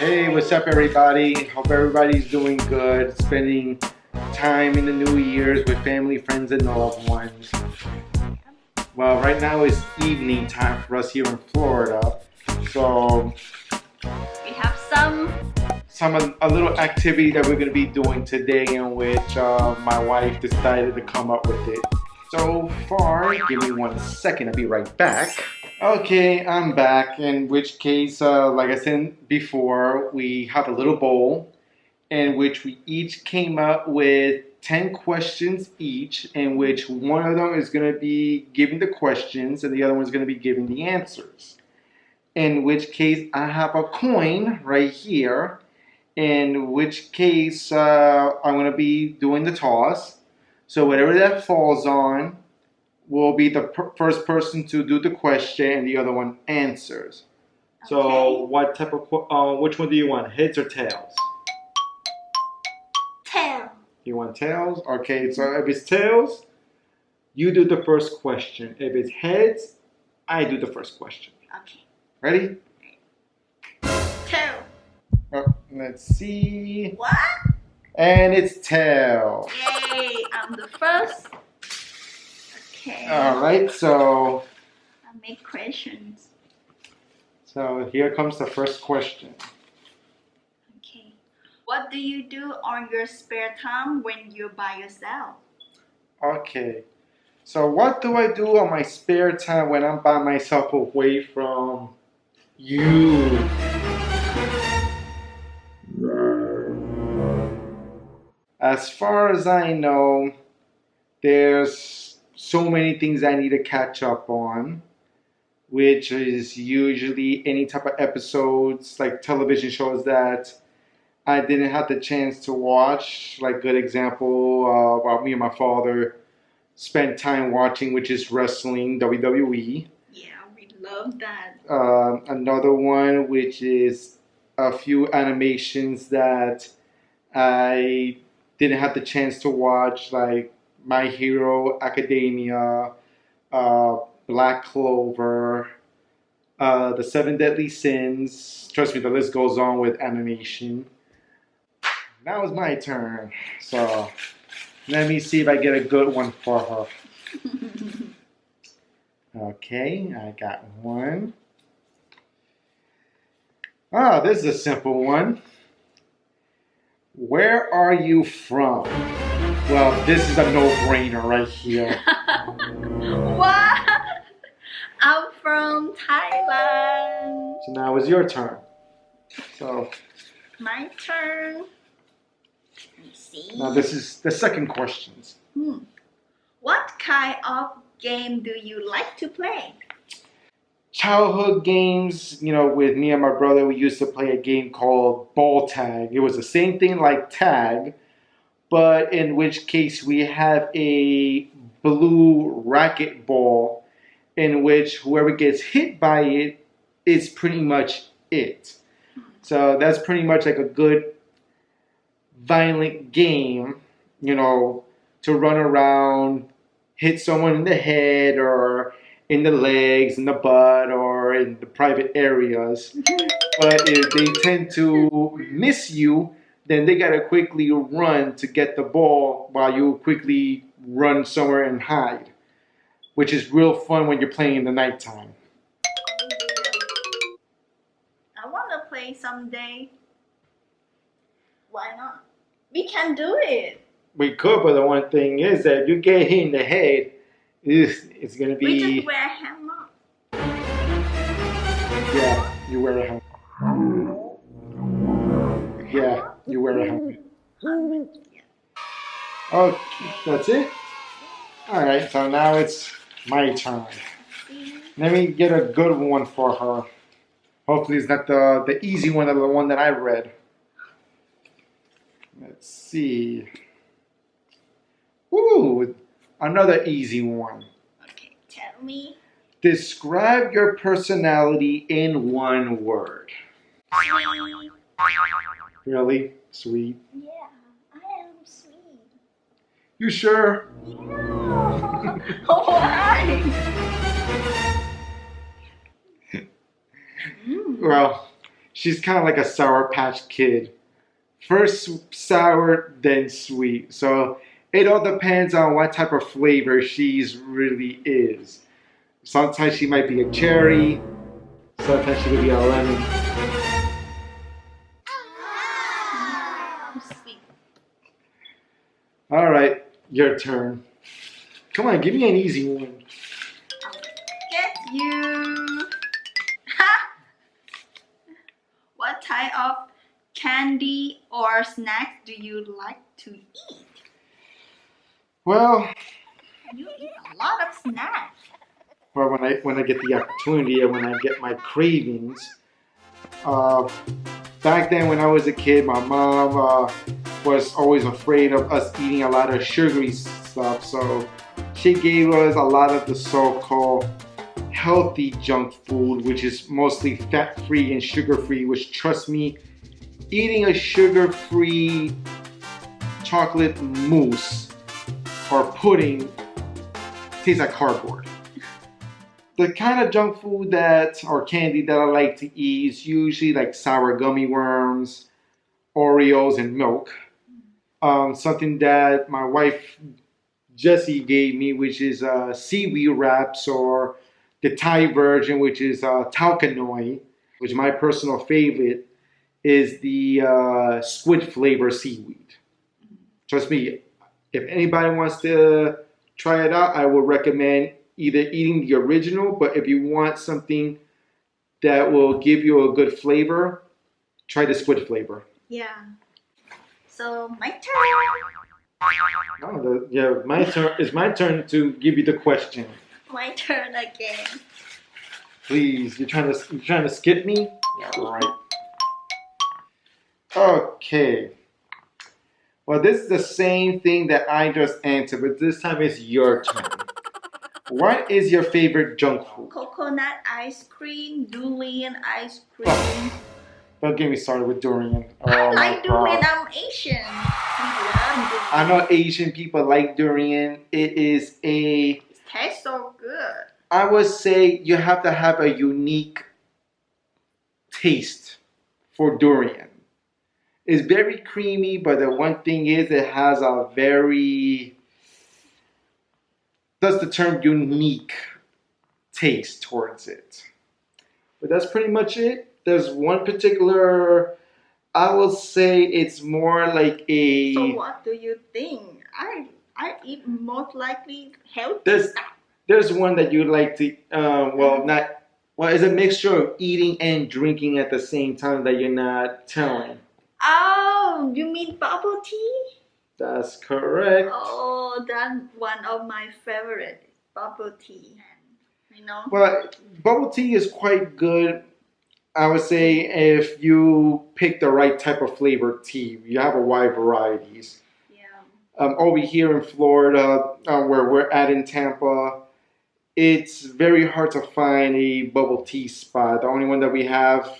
Hey, what's up, everybody? Hope everybody's doing good, spending time in the New Year's with family, friends, and loved ones. Well, right now it's evening time for us here in Florida, so We have a little activity that we're going to be doing today, in which my wife decided to come up with it. So far, give me 1 second, I'll be right back. Okay, I'm back, in which case, like I said before, we have a little bowl in which we each came up with 10 questions each, in which one of them is going to be giving the questions and the other one is going to be giving the answers. In which case, I have a coin right here, in which case I'm going to be doing the toss. So whatever that falls on will be the first person to do the question and the other one answers. So Okay. what type of, which one do you want, heads or tails? tail. You want tails? Okay, so if it's tails, you do the first question. If it's heads, I do the first question. Okay. Ready? Tail. Oh, let's see. What? And it's tail. Yay! I'm the first. Okay. All right, so I make questions. here comes the first question. Okay. What do you do on your spare time when you're by yourself? Okay, so what do I do on my spare time when I'm by myself away from you? As far as I know, there's so many things I need to catch up on, which is usually any type of episodes, like television shows that I didn't have the chance to watch. Like, good example, me and my father spent time watching, which is wrestling, WWE. Yeah, we love that. Another one, which is a few animations that I didn't have the chance to watch, like My Hero Academia, Black Clover, The Seven Deadly Sins. Trust me, the list goes on with animation. Now it's my turn. So let me see if I get a good one for her. Okay, I got one. Ah, this is a simple one. Where are you from? Well, this is a no-brainer right here. What? I'm from Thailand. So now it's your turn. So My turn. Let me see. now this is the second questions. What kind of game do you like to play? Childhood games, with me and my brother, we used to play a game called ball tag. It was the same thing like tag, but in which case we have a blue racket ball in which whoever gets hit by it is pretty much it. So that's pretty much like a good violent game, to run around, hit someone in the head or in the legs, in the butt, or in the private areas. But if they tend to miss you, then they gotta quickly run to get the ball while you quickly run somewhere and hide, which is real fun when you're playing in the nighttime. I want to play someday. Why not? We can do it. We could, but the one thing is that if you get hit in the head, it's gonna We be, just wear a helmet. yeah, you wear a helmet. Yeah, you wear a helmet. Okay, that's it? Alright, so now it's my turn. Let me get a good one for her. Hopefully it's not the easy one or the one that I read. Let's see. Ooh, another easy one. Okay, tell me. Describe your personality in one word. Really? Sweet? Yeah, I am sweet. You sure? Yeah. Why? Well, She's kind of like a Sour Patch Kid. First sour, then sweet. So it all depends on what type of flavor she's really is. Sometimes she might be a cherry. Sometimes she could be a lemon. Sweet. All right, your turn. Come on, give me an easy one. Get you. What type of candy or snacks do you like to eat? Well, You eat a lot of snacks. or when I get the opportunity and when I get my cravings. Uh, Back then, when I was a kid, my mom was always afraid of us eating a lot of sugary stuff, so she gave us a lot of the so-called healthy junk food, which is mostly fat-free and sugar-free. Which, trust me, eating a sugar-free chocolate mousse or pudding tastes like cardboard. The kind of junk food that or candy that I like to eat is usually like sour gummy worms, Oreos, and milk. Something that my wife Jessie gave me, which is seaweed wraps, or the Thai version, which is tau kanoi, which my personal favorite is the squid flavor seaweed. Trust me, if anybody wants to try it out, I would recommend either eating the original, but if you want something that will give you a good flavor, try the squid flavor. Yeah. So my turn. Oh, yeah, my turn. It's my turn to give you the question. My turn again. Please, you're trying to skip me? Yeah, all right. Okay. Well, this is the same thing that I just answered, but this time it's your turn. What is your favorite junk food? Coconut ice cream, durian ice cream. Oh, don't get me started with durian. Oh, I like my God. durian. I'm Asian. We love durian. I know Asian people like durian. It is a. It tastes so good. I would say you have to have a unique taste for durian. It's very creamy, but the one thing is it has a very, that's the term, unique taste towards it. But that's pretty much it. There's one particular, I will say it's more like a. So what do you think? I eat most likely healthy There's stuff. there's one that you like to not, well, it's a mixture of eating and drinking at the same time that you're not telling. Oh, you mean bubble tea? That's correct. Oh, that's one of my favorite, bubble tea. You know? Well, bubble tea is quite good. I would say if you pick the right type of flavored tea, you have a wide varieties. Yeah. Over here in Florida, where we're at in Tampa, it's very hard to find a bubble tea spot. The only one that we have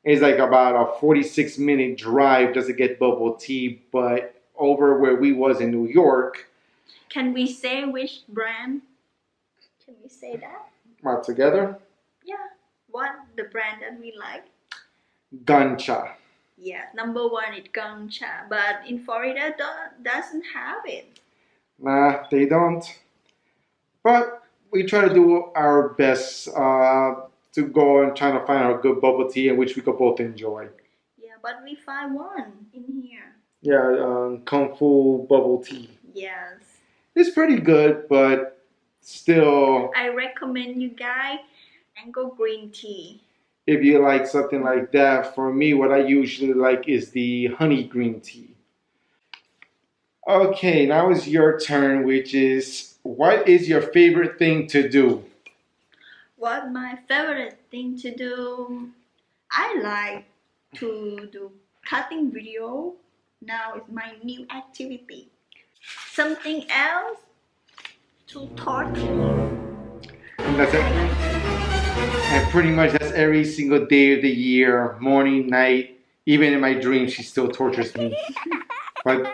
is like about a 46-minute drive just to get bubble tea. But over where we was in New York. Can we say which brand? Can we say that? All together? Yeah. What the brand that we like? Gancha. Yeah, number one is Gancha, but in Florida doesn't have it. Nah, they don't. But we try to do our best to go and try to find a good bubble tea in which we could both enjoy. Yeah, but we find one in here. Yeah, Kung Fu bubble tea. Yes. It's pretty good, but still. I recommend you guys mango green tea. If you like something like that, for me, what I usually like is the honey green tea. Okay, now it's your turn, which is, what is your favorite thing to do? What my favorite thing to do? I like to do cutting video. Now it's my new activity. Something else to torture. And that's it. And pretty much that's every single day of the year, morning, night, even in my dreams, she still tortures me. But,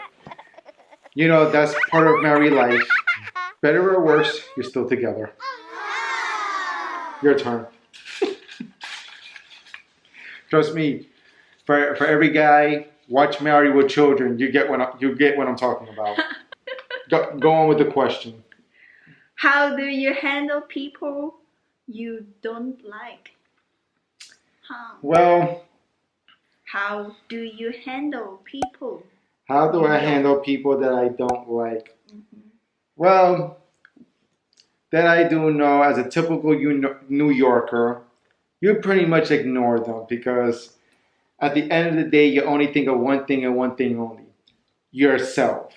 you know, that's part of married life. Better or worse, you're still together. Your turn. Trust me, For every guy, watch Married with Children. You get what I'm talking about. Go on with the question. How do you handle people you don't like? Well, How do you handle people? how do You I don't. handle people that I don't like? Mhm. Well, that I do know as a typical New Yorker, you pretty much ignore them because at the end of the day, you only think of one thing and one thing only: yourself.